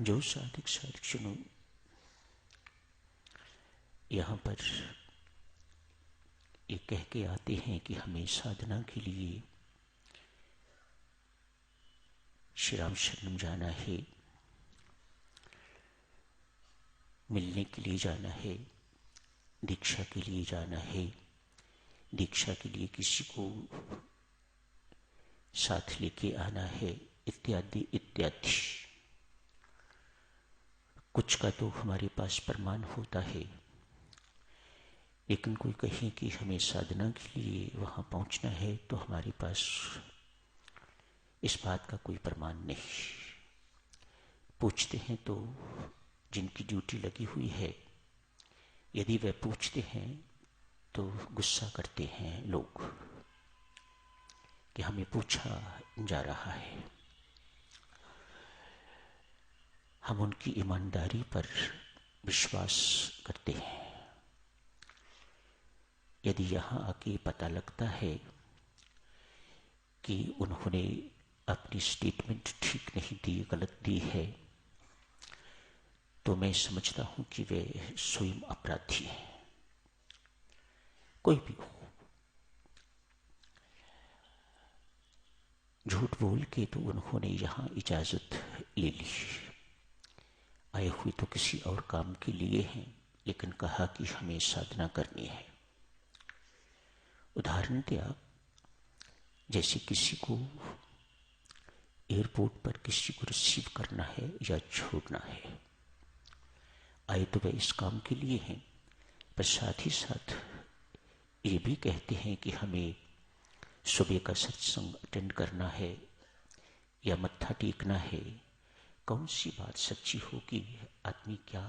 जो साधक साधक यहाँ पर ये कह के आते हैं कि हमें साधना के लिए श्री राम शरणम जाना है, मिलने के लिए जाना है, दीक्षा के लिए जाना है, दीक्षा के लिए किसी को साथ लेके आना है, इत्यादि इत्यादि। कुछ का तो हमारे पास प्रमाण होता है, लेकिन कोई कहे कि हमें साधना के लिए वहाँ पहुँचना है तो हमारे पास इस बात का कोई प्रमाण नहीं। पूछते हैं तो जिनकी ड्यूटी लगी हुई है, यदि वे पूछते हैं तो गुस्सा करते हैं लोग कि हमें पूछा जा रहा है। हम उनकी ईमानदारी पर विश्वास करते हैं। यदि यहाँ आके पता लगता है कि उन्होंने अपनी स्टेटमेंट ठीक नहीं दी, गलत दी है, तो मैं समझता हूं कि वे स्वयं अपराधी हैं, कोई भी हो। झूठ बोल के तो उन्होंने यहाँ इजाजत ले ली, आए हुए तो किसी और काम के लिए हैं, लेकिन कहा कि हमें साधना करनी है। उदाहरण दिया, जैसे किसी को एयरपोर्ट पर किसी को रिसीव करना है या छोड़ना है, आए तो वे इस काम के लिए हैं, पर साथ ही साथ ये भी कहते हैं कि हमें सुबह का सत्संग अटेंड करना है या मत्था टेकना है। कौन सी बात सच्ची होगी, आदमी क्या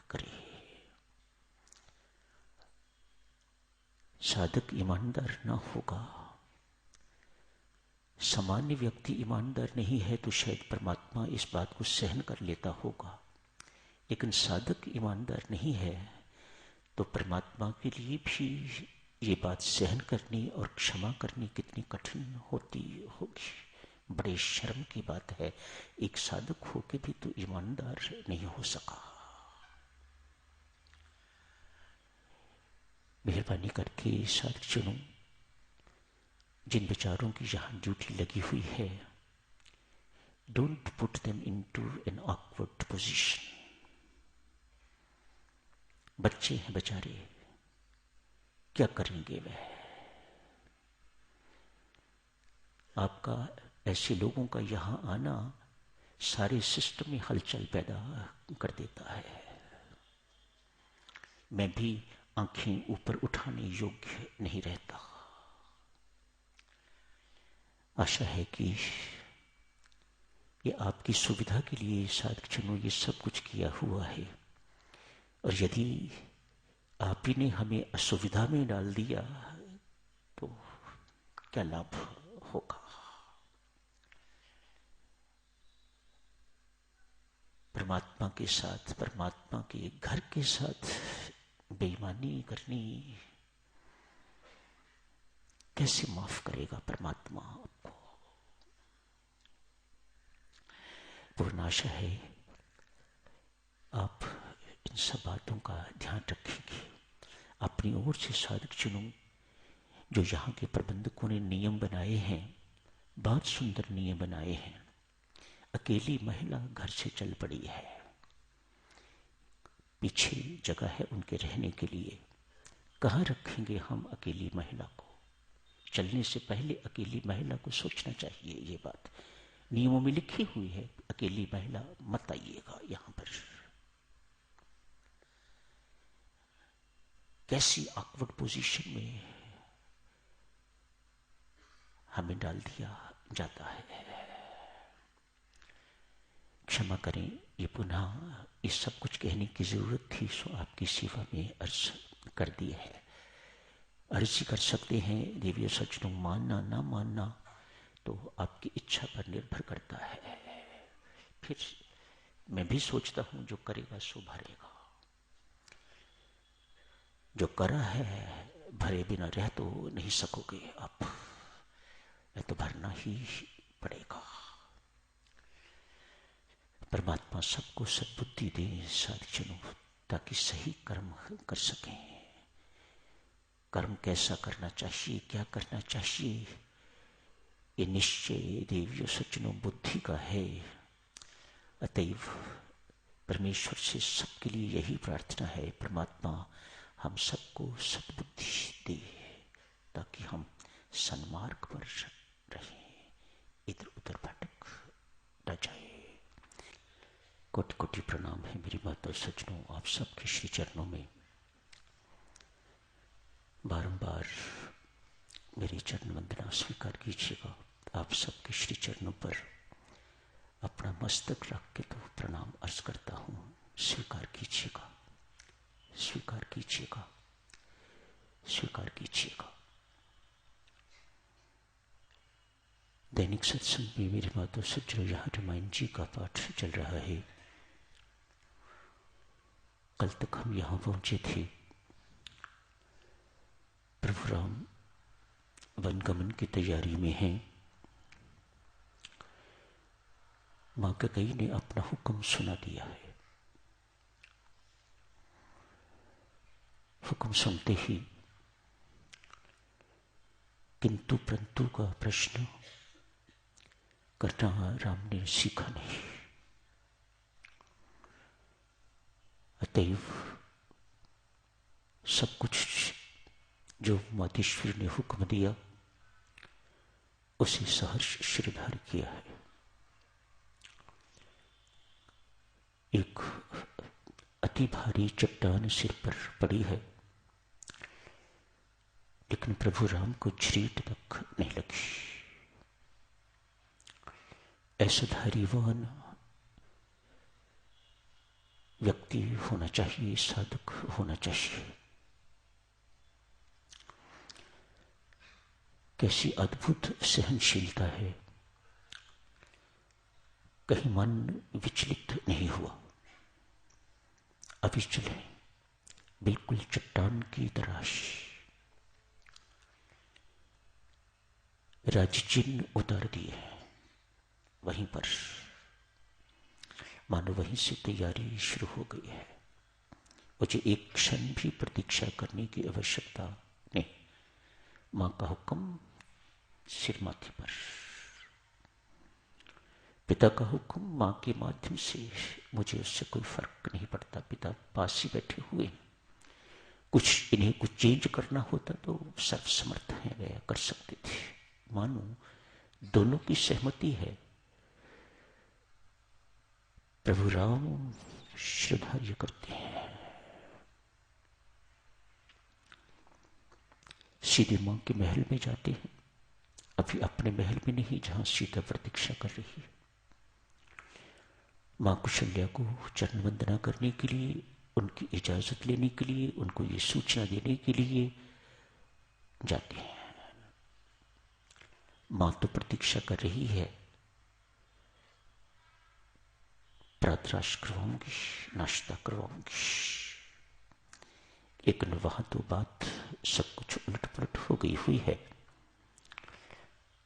करे। साधक ईमानदार ना होगा, सामान्य व्यक्ति ईमानदार नहीं है तो शायद परमात्मा इस बात को सहन कर लेता होगा, लेकिन साधक ईमानदार नहीं है तो परमात्मा के लिए भी ये बात सहन करनी और क्षमा करनी कितनी कठिन होती होगी। बड़े शर्म की बात है, एक साधक होके भी तो ईमानदार नहीं हो सका। मेहरबानी करके साधक जनों, जिन विचारों की यहाँ ड्यूटी लगी हुई है, don't put them into an awkward position. बच्चे हैं बेचारे, क्या करेंगे वह। आपका ऐसे लोगों का यहाँ आना सारे सिस्टम में हलचल पैदा कर देता है। मैं भी आंखें ऊपर उठाने योग्य नहीं रहता। आशा है कि ये आपकी सुविधा के लिए साधक जनों ये सब कुछ किया हुआ है, और यदि आप ही ने हमें असुविधा में डाल दिया तो क्या लाभ होगा। परमात्मा के साथ, परमात्मा के घर के साथ बेईमानी करनी कैसे माफ करेगा परमात्मा आपको। पूर्ण आशा है आप इन सब बातों का ध्यान रखेंगे। अपनी ओर से साधक जनों, जो यहाँ के प्रबंधकों ने नियम बनाए हैं, बहुत सुंदर नियम बनाए हैं। अकेली महिला घर से चल पड़ी है, पीछे जगह है उनके रहने के लिए। कहाँ रखेंगे हम अकेली महिला को। चलने से पहले अकेली महिला को सोचना चाहिए। ये बात नियमों में लिखी हुई है, अकेली महिला मत आइएगा यहाँ पर। कैसी ऑकवर्ड पोजीशन में हमें डाल दिया जाता है। क्षमा करें, ये पुनः इस सब कुछ कहने की जरूरत थी, सो आपकी सेवा में अर्ज कर दी है। अर्जी कर सकते हैं देवी सज्जनों, मानना ना मानना तो आपकी इच्छा पर निर्भर करता है। फिर मैं भी सोचता हूं जो करेगा सो भरेगा। जो करा है भरे बिना रह तो नहीं सकोगे आप, तो भरना ही पड़ेगा। परमात्मा सबको सद्बुद्धि दे साधुजनों, ताकि सही कर्म कर सकें। कर्म कैसा करना चाहिए, क्या करना चाहिए, ये निश्चय देवियों सज्जनों बुद्धि का है। अतएव परमेश्वर से सबके लिए यही प्रार्थना है, परमात्मा हम सबको सद्बुद्धि दे ताकि हम सन्मार्ग पर रहें, इधर उधर भटक न जाए। कोटि कोटि प्रणाम है मेरी माता सज्जनों, आप सबके श्री चरणों में बारंबार मेरी चरण वंदना स्वीकार कीजिएगा। आप सबके श्री चरणों पर अपना मस्तक रख के तो प्रणाम अर्ज करता हूँ, स्वीकार कीजिएगा, स्वीकार कीजिएगा, स्वीकार कीजिएगा। दैनिक सत्संग में मेरे माता सज्जनों यहाँ रामायण जी का पाठ चल रहा है। कल तक हम यहाँ पहुंचे थे, प्रभु राम वनगमन की तैयारी में हैं। माँ कैकेयी ने अपना हुक्म सुना दिया है। हुक्म सुनते ही किंतु परंतु का प्रश्न करना राम ने सीखा नहीं। अतएव सब कुछ जो मातेश्वरी ने हुक्म दिया उसे सहर्ष शिरधार किया है। एक अति भारी चट्टान सिर पर पड़ी है, लेकिन प्रभु राम को झरीट तक नहीं लगी। ऐसा धैर्यवान व्यक्ति होना चाहिए, साधक होना चाहिए। कैसी अद्भुत सहनशीलता है, कहीं मन विचलित नहीं हुआ, अविचल है, बिल्कुल चट्टान की तरह। राजचिन्ह उतार दिए वहीं पर, मानो वहीं से तैयारी शुरू हो गई है। मुझे एक क्षण भी प्रतीक्षा करने की आवश्यकता नहीं। मां का हुक्म सिर माथे पर, पिता का हुक्म मां के माध्यम से, मुझे उससे कोई फर्क नहीं पड़ता। पिता पास ही बैठे हुए, कुछ इन्हें कुछ चेंज करना होता तो सर्वसमर्थ है, वह कर सकते थे। मानो दोनों की सहमति है। प्रभु राम श्रद्धार्य करते हैं, सीधे मां के महल में जाते हैं। अभी अपने महल में नहीं जहां सीता प्रतीक्षा कर रही है। मां कुशल्या को चरण वंदना करने के लिए, उनकी इजाजत लेने के लिए, उनको ये सूचना देने के लिए जाते हैं। मां तो प्रतीक्षा कर रही है, प्रातराश करवाऊंगी, नाश्ता करवाऊंगी, लेकिन वहां तो बात सब कुछ उलट पुलट हो गई हुई है।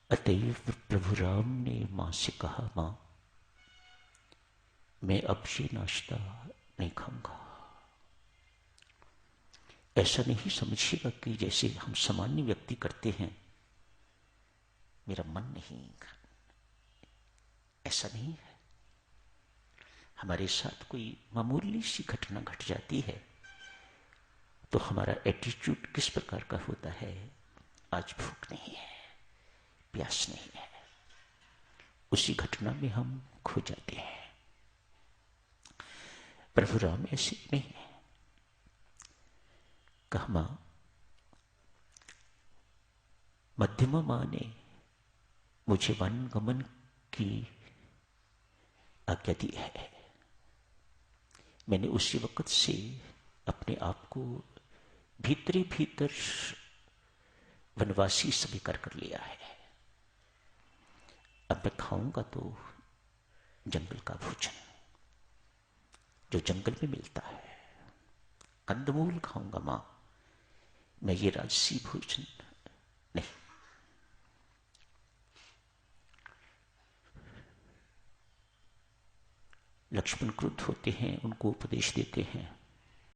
अतएव प्रभु राम ने मां से कहा, मां मैं अब ये नाश्ता नहीं खाऊंगा। ऐसा नहीं समझिएगा कि जैसे हम सामान्य व्यक्ति करते हैं, मेरा मन नहीं, ऐसा नहीं है। हमारे साथ कोई मामूली सी घटना घट जाती है तो हमारा एटीट्यूड किस प्रकार का होता है? आज भूख नहीं है, प्यास नहीं है, उसी घटना में हम खो जाते हैं। प्रभु राम ऐसे नहीं है। कहा, मां मध्यमा मां ने मुझे वन गमन की आज्ञा दी है। मैंने उसी वक्त से अपने आप को भीतरी भीतर वनवासी स्वीकार कर लिया है। अब मैं खाऊंगा तो जंगल का भोजन, जो जंगल में मिलता है, कंदमूल खाऊंगा मां, मैं ये राजसी भोजन नहीं। लक्ष्मण क्रुद्ध होते हैं, उनको उपदेश देते हैं